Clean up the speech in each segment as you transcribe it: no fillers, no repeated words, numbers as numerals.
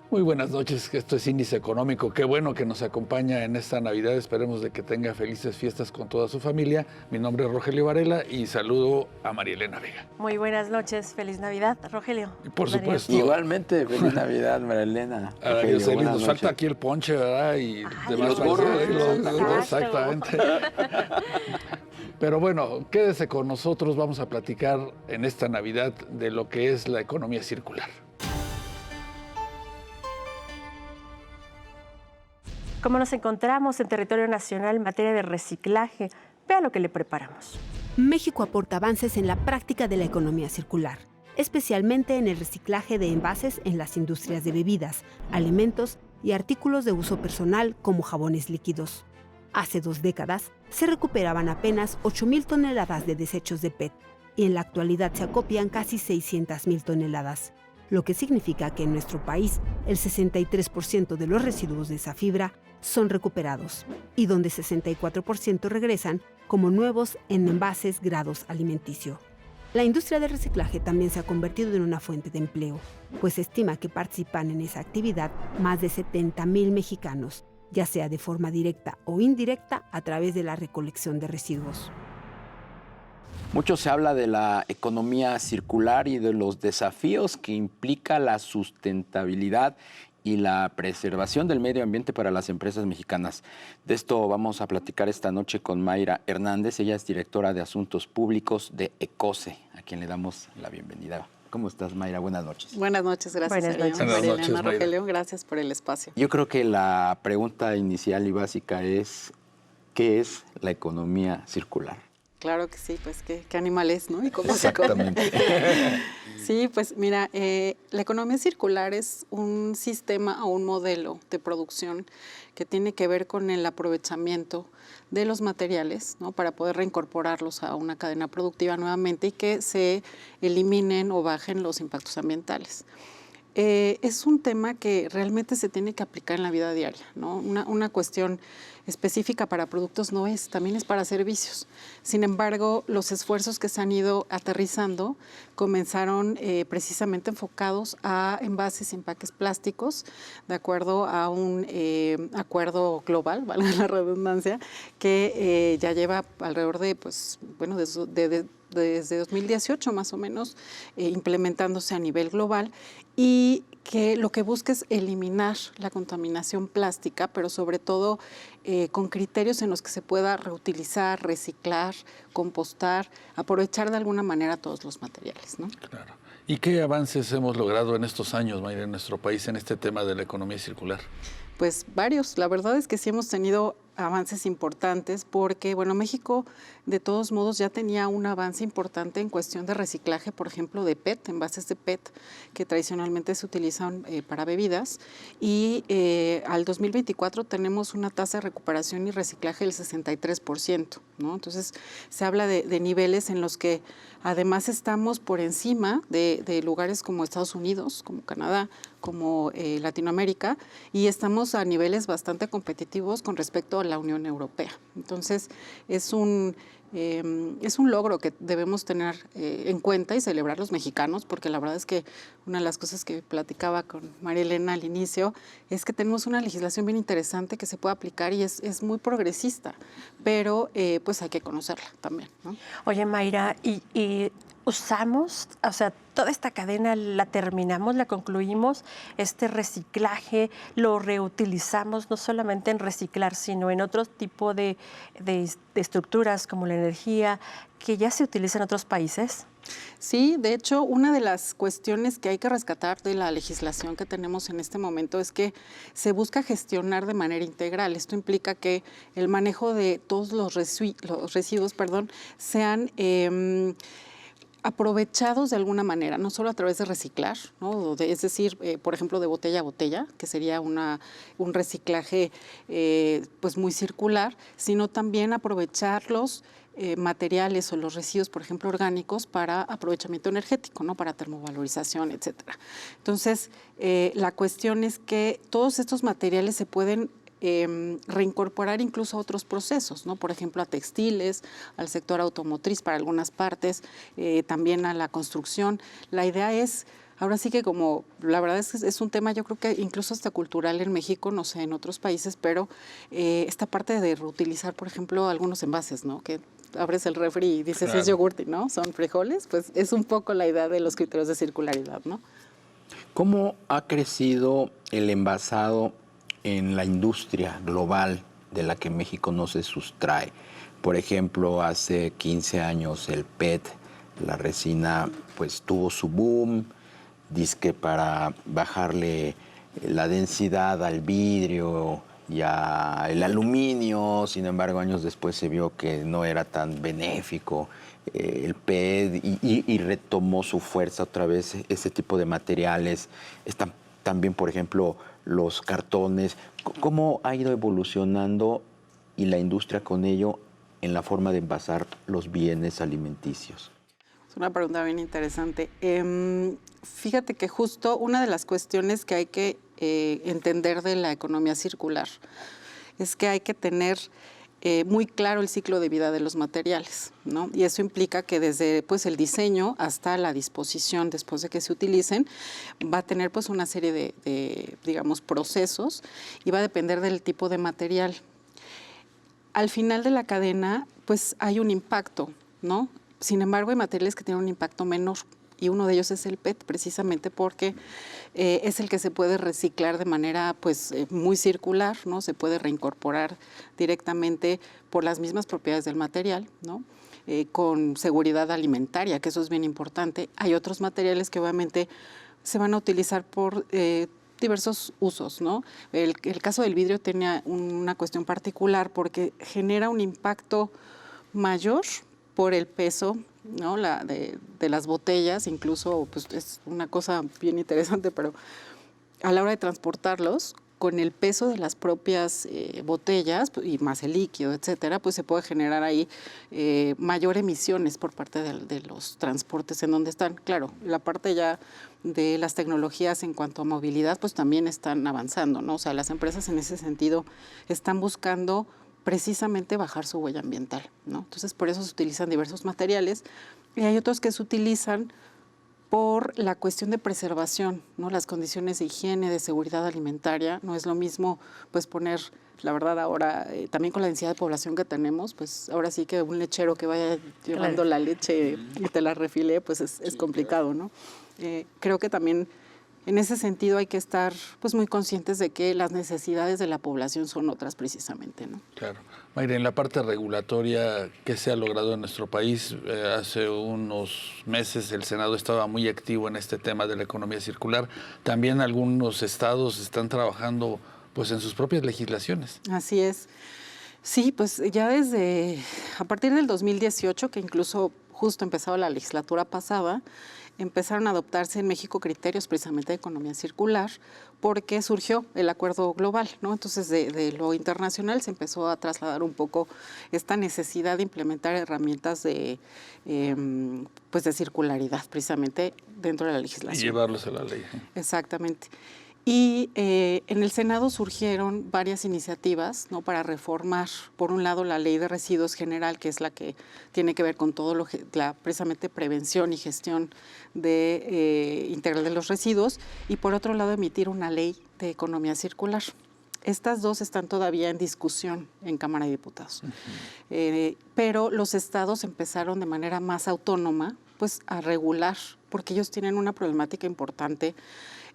Muy buenas noches, esto es Índice Económico. Qué bueno que nos acompaña en esta Navidad. Esperemos de que tenga felices fiestas con toda su familia. Mi nombre es Rogelio Varela y saludo a María Elena Vega. Muy buenas noches, feliz Navidad, Rogelio. Y por supuesto. Igualmente, feliz Navidad, María Elena. Rogelio, nos falta aquí el ponche, ¿verdad? Y demás los gorros. Exactamente. Pero bueno, quédese con nosotros. Vamos a platicar en esta Navidad de lo que es la economía circular. ¿Cómo nos encontramos en territorio nacional en materia de reciclaje? Vea lo que le preparamos. México aporta avances en la práctica de la economía circular, especialmente en el reciclaje de envases en las industrias de bebidas, alimentos y artículos de uso personal como jabones líquidos. Hace 2 décadas se recuperaban apenas 8,000 toneladas de desechos de PET y en la actualidad se acopian casi 600,000 toneladas, lo que significa que en nuestro país el 63% de los residuos de esa fibra son recuperados y donde 64% regresan como nuevos en envases grados alimenticio. La industria del reciclaje también se ha convertido en una fuente de empleo, pues se estima que participan en esa actividad más de 70,000 mexicanos, ya sea de forma directa o indirecta a través de la recolección de residuos. Mucho se habla de la economía circular y de los desafíos que implica la sustentabilidad y la preservación del medio ambiente para las empresas mexicanas. De esto vamos a platicar esta noche con Mayra Hernández. Ella es directora de Asuntos Públicos de ECOCE, a quien le damos la bienvenida. ¿Cómo estás, Mayra? Buenas noches. Buenas noches, gracias. Buenas noches, Mayra. Rogelio, gracias por el espacio. Yo creo que la pregunta inicial y básica es, ¿qué es la economía circular? Claro que sí, pues qué animal es, ¿no? Y cómo se come. Sí, pues mira, la economía circular es un sistema o un modelo de producción que tiene que ver con el aprovechamiento de los materiales, ¿no? Para poder reincorporarlos a una cadena productiva nuevamente y que se eliminen o bajen los impactos ambientales. Es un tema que realmente se tiene que aplicar en la vida diaria, ¿no? Una cuestión específica para productos no es, también es para servicios. Sin embargo, los esfuerzos que se han ido aterrizando comenzaron precisamente enfocados a envases y empaques plásticos, de acuerdo a un acuerdo global, valga la redundancia, que ya lleva alrededor de, pues, bueno, desde 2018 más o menos, implementándose a nivel global, y que lo que busca es eliminar la contaminación plástica, pero sobre todo con criterios en los que se pueda reutilizar, reciclar, compostar, aprovechar de alguna manera todos los materiales, ¿no? Claro. ¿Y qué avances hemos logrado en estos años, Mayra, en nuestro país en este tema de la economía circular? Pues varios. La verdad es que sí hemos tenido avances importantes porque, bueno, México de todos modos ya tenía un avance importante en cuestión de reciclaje, por ejemplo, de PET, envases de PET que tradicionalmente se utilizan para bebidas, y al 2024 tenemos una tasa de recuperación y reciclaje del 63%, ¿no? Entonces se habla de niveles en los que además estamos por encima de lugares como Estados Unidos, como Canadá, como Latinoamérica, y estamos a niveles bastante competitivos con respecto a la Unión Europea. Entonces, es un logro que debemos tener en cuenta y celebrar los mexicanos, porque la verdad es que una de las cosas que platicaba con María Elena al inicio es que tenemos una legislación bien interesante que se puede aplicar y es muy progresista, pero pues hay que conocerla también, ¿no? Oye, Mayra, y usamos, o sea, toda esta cadena la terminamos, la concluimos, este reciclaje lo reutilizamos no solamente en reciclar, sino en otro tipo de estructuras como la energía, que ya se utiliza en otros países. Sí, de hecho, una de las cuestiones que hay que rescatar de la legislación que tenemos en este momento es que se busca gestionar de manera integral. Esto implica que el manejo de todos los residuos, sean aprovechados de alguna manera, no solo a través de reciclar, ¿no? Es decir, por ejemplo, de botella a botella, que sería un reciclaje pues muy circular, sino también aprovechar los materiales o los residuos, por ejemplo, orgánicos, para aprovechamiento energético, ¿no? Para termovalorización, etcétera. Entonces, la cuestión es que todos estos materiales se pueden reincorporar incluso a otros procesos, ¿no? Por ejemplo, a textiles, al sector automotriz para algunas partes, también a la construcción. La idea es, ahora sí que como, la verdad es que es un tema yo creo que incluso hasta cultural en México, no sé, en otros países, pero esta parte de reutilizar, por ejemplo, algunos envases, ¿no? Que abres el refri y dices, claro, es yogurti, ¿no? Son frijoles, pues es un poco la idea de los criterios de circularidad, ¿no? ¿Cómo ha crecido el envasado en la industria global de la que México no se sustrae? Por ejemplo, hace 15 años el PET, la resina, pues tuvo su boom, dizque para bajarle la densidad al vidrio y al aluminio. Sin embargo, años después se vio que no era tan benéfico el PET y retomó su fuerza otra vez ese tipo de materiales. Están también, por ejemplo, los cartones. ¿Cómo ha ido evolucionando y la industria con ello en la forma de envasar los bienes alimenticios? Es una pregunta bien interesante. Fíjate que justo una de las cuestiones que hay que entender de la economía circular es que hay que tener muy claro el ciclo de vida de los materiales, ¿no? Y eso implica que desde pues, el diseño hasta la disposición después de que se utilicen va a tener pues, una serie de, digamos, procesos y va a depender del tipo de material. Al final de la cadena pues hay un impacto, ¿no? Sin embargo, hay materiales que tienen un impacto menor y uno de ellos es el PET, precisamente porque es el que se puede reciclar de manera pues, muy circular, ¿no? Se puede reincorporar directamente por las mismas propiedades del material, ¿no? Con seguridad alimentaria, que eso es bien importante. Hay otros materiales que obviamente se van a utilizar por diversos usos, ¿no? El caso del vidrio tenía una cuestión particular porque genera un impacto mayor por el peso, ¿no? de las botellas, incluso pues, es una cosa bien interesante, pero a la hora de transportarlos, con el peso de las propias botellas y más el líquido, etcétera, pues se puede generar ahí mayor emisiones por parte de los transportes en donde están. Claro, la parte ya de las tecnologías en cuanto a movilidad, pues también están avanzando, ¿no? O sea, las empresas en ese sentido están buscando precisamente bajar su huella ambiental, ¿no? Entonces, por eso se utilizan diversos materiales y hay otros que se utilizan por la cuestión de preservación, ¿no? Las condiciones de higiene, de seguridad alimentaria. No es lo mismo pues poner, la verdad ahora, también con la densidad de población que tenemos, pues ahora sí que un lechero que vaya llevando la leche y te la refile, pues es complicado, ¿no? Creo que también en ese sentido hay que estar pues muy conscientes de que las necesidades de la población son otras precisamente, ¿no? Claro. Mayra, en la parte regulatoria, ¿qué se ha logrado en nuestro país? Hace unos meses el Senado estaba muy activo en este tema de la economía circular. También algunos estados están trabajando pues en sus propias legislaciones. Así es. Sí, pues ya a partir del 2018, que incluso justo empezaba la legislatura pasada, empezaron a adoptarse en México criterios precisamente de economía circular porque surgió el acuerdo global, ¿no? Entonces, de lo internacional se empezó a trasladar un poco esta necesidad de implementar herramientas pues de circularidad precisamente dentro de la legislación. Y llevarlos a la ley. Exactamente. Y en el Senado surgieron varias iniciativas, ¿no? Para reformar, por un lado, la Ley de Residuos General, que es la que tiene que ver con todo la precisamente prevención y gestión integral de los residuos, y por otro lado, emitir una ley de economía circular. Estas dos están todavía en discusión en Cámara de Diputados. Pero los estados empezaron de manera más autónoma pues, a regular, porque ellos tienen una problemática importante,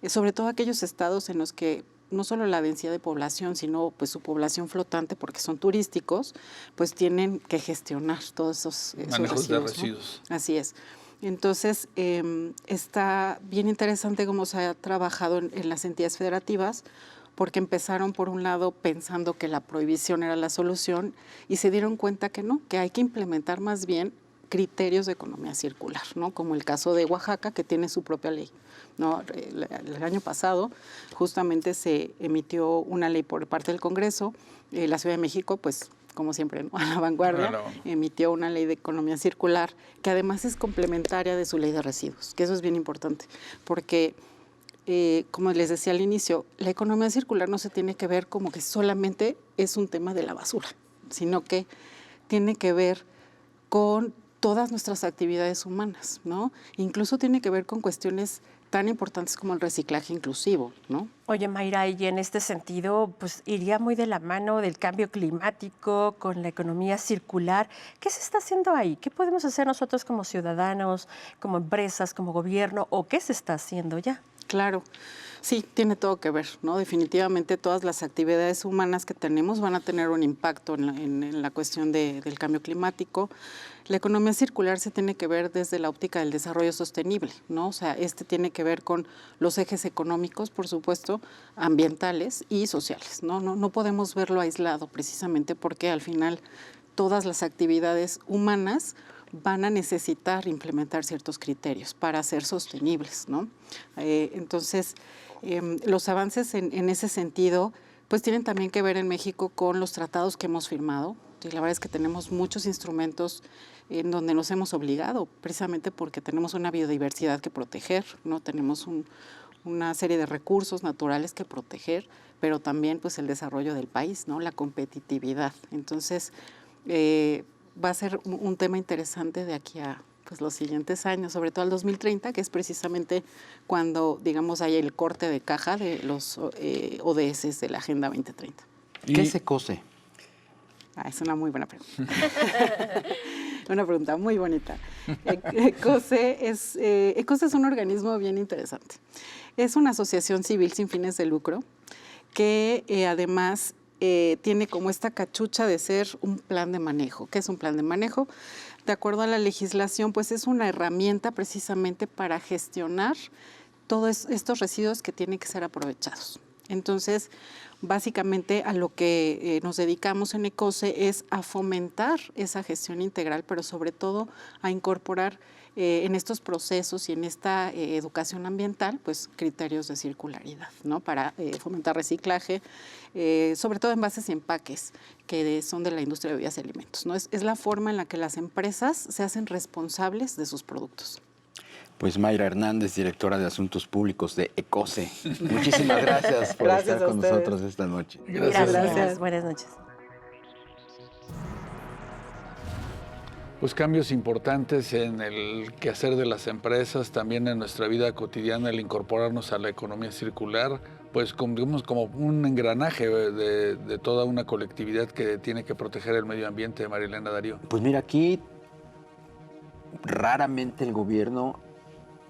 sobre todo aquellos estados en los que no solo la densidad de población, sino pues su población flotante, porque son turísticos, pues tienen que gestionar todos esos manejos residuos, de residuos. ¿no? Así es. Entonces, está bien interesante cómo se ha trabajado en las entidades federativas, porque empezaron por un lado pensando que la prohibición era la solución y se dieron cuenta que no, que hay que implementar más bien criterios de economía circular, ¿no? Como el caso de Oaxaca, que tiene su propia ley, ¿no? El año pasado justamente se emitió una ley por parte del Congreso, la Ciudad de México, pues como siempre, ¿no? A la vanguardia, emitió una ley de economía circular que además es complementaria de su ley de residuos, que eso es bien importante, porque como les decía al inicio, la economía circular no se tiene que ver como que solamente es un tema de la basura, sino que tiene que ver con todas nuestras actividades humanas, ¿no? Incluso tiene que ver con cuestiones tan importantes como el reciclaje inclusivo, ¿no? Oye, Mayra, y en este sentido, pues iría muy de la mano del cambio climático con la economía circular. ¿Qué se está haciendo ahí? ¿Qué podemos hacer nosotros como ciudadanos, como empresas, como gobierno, o qué se está haciendo ya? Claro, sí, tiene todo que ver, ¿no? Definitivamente todas las actividades humanas que tenemos van a tener un impacto en la cuestión del cambio climático. La economía circular se tiene que ver desde la óptica del desarrollo sostenible, ¿no? O sea, tiene que ver con los ejes económicos, por supuesto, ambientales y sociales, ¿no? No podemos verlo aislado precisamente porque al final todas las actividades humanas van a necesitar implementar ciertos criterios para ser sostenibles, ¿no? Entonces, los avances en ese sentido, pues tienen también que ver en México con los tratados que hemos firmado. Y la verdad es que tenemos muchos instrumentos en donde nos hemos obligado, precisamente porque tenemos una biodiversidad que proteger, ¿no? Tenemos una serie de recursos naturales que proteger, pero también pues el desarrollo del país, ¿no? La competitividad. Entonces, va a ser un tema interesante de aquí a pues, los siguientes años, sobre todo al 2030, que es precisamente cuando, digamos, hay el corte de caja de los ODS de la Agenda 2030. ¿Qué es ECOSE? Es una muy buena pregunta. Una pregunta muy bonita. ECOSE es un organismo bien interesante. Es una asociación civil sin fines de lucro que además tiene como esta cachucha de ser un plan de manejo. ¿Qué es un plan de manejo? De acuerdo a la legislación, pues es una herramienta precisamente para gestionar todos estos residuos que tienen que ser aprovechados. Entonces, básicamente a lo que nos dedicamos en ECOSE es a fomentar esa gestión integral, pero sobre todo a incorporar en estos procesos y en esta educación ambiental, pues criterios de circularidad, ¿no? Para fomentar reciclaje, sobre todo envases y empaques que son de la industria de bebidas y alimentos, ¿no? Es la forma en la que las empresas se hacen responsables de sus productos. Pues Mayra Hernández, directora de Asuntos Públicos de ECOSE. Muchísimas gracias por estar con nosotros esta noche. Gracias. Buenas noches. Pues cambios importantes en el quehacer de las empresas, también en nuestra vida cotidiana, el incorporarnos a la economía circular, pues digamos, como un engranaje de toda una colectividad que tiene que proteger el medio ambiente. Marilena Darío. Pues mira, aquí raramente el gobierno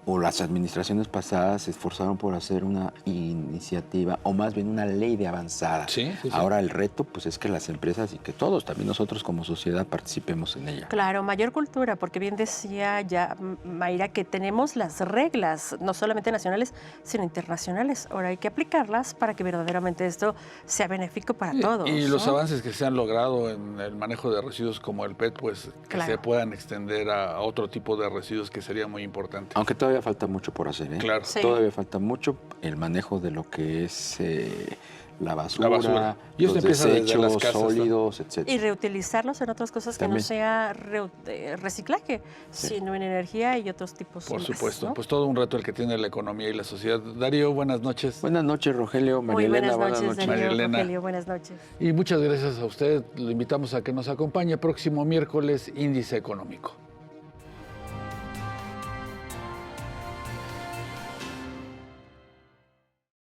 o las administraciones pasadas se esforzaron por hacer una iniciativa o más bien una ley de avanzada. Sí. Ahora el reto pues es que las empresas y que todos, también nosotros como sociedad, participemos en ella. Claro, mayor cultura, porque bien decía ya Mayra que tenemos las reglas, no solamente nacionales, sino internacionales. Ahora hay que aplicarlas para que verdaderamente esto sea benéfico para todos. Y los ¿no? avances que se han logrado en el manejo de residuos como el PET, pues que se puedan extender a otro tipo de residuos, que sería muy importante. Aunque todavía falta mucho por hacer, ¿eh? Claro. Sí. Todavía falta mucho el manejo de lo que es la basura, Y esto los empieza desde desechos las casas, sólidos, Y etcétera. reutilizarlos en otras cosas que También. no sea reciclaje, sino en energía y otros tipos. Por más, supuesto, ¿no? pues todo un reto el que tiene la economía y la sociedad. Darío, buenas noches. Buenas noches, Rogelio, Muy María Elena, buenas noches, Darío, María Elena. Rogelio, buenas noches. Y muchas gracias a usted. Lo invitamos a que nos acompañe próximo miércoles, Índice Económico.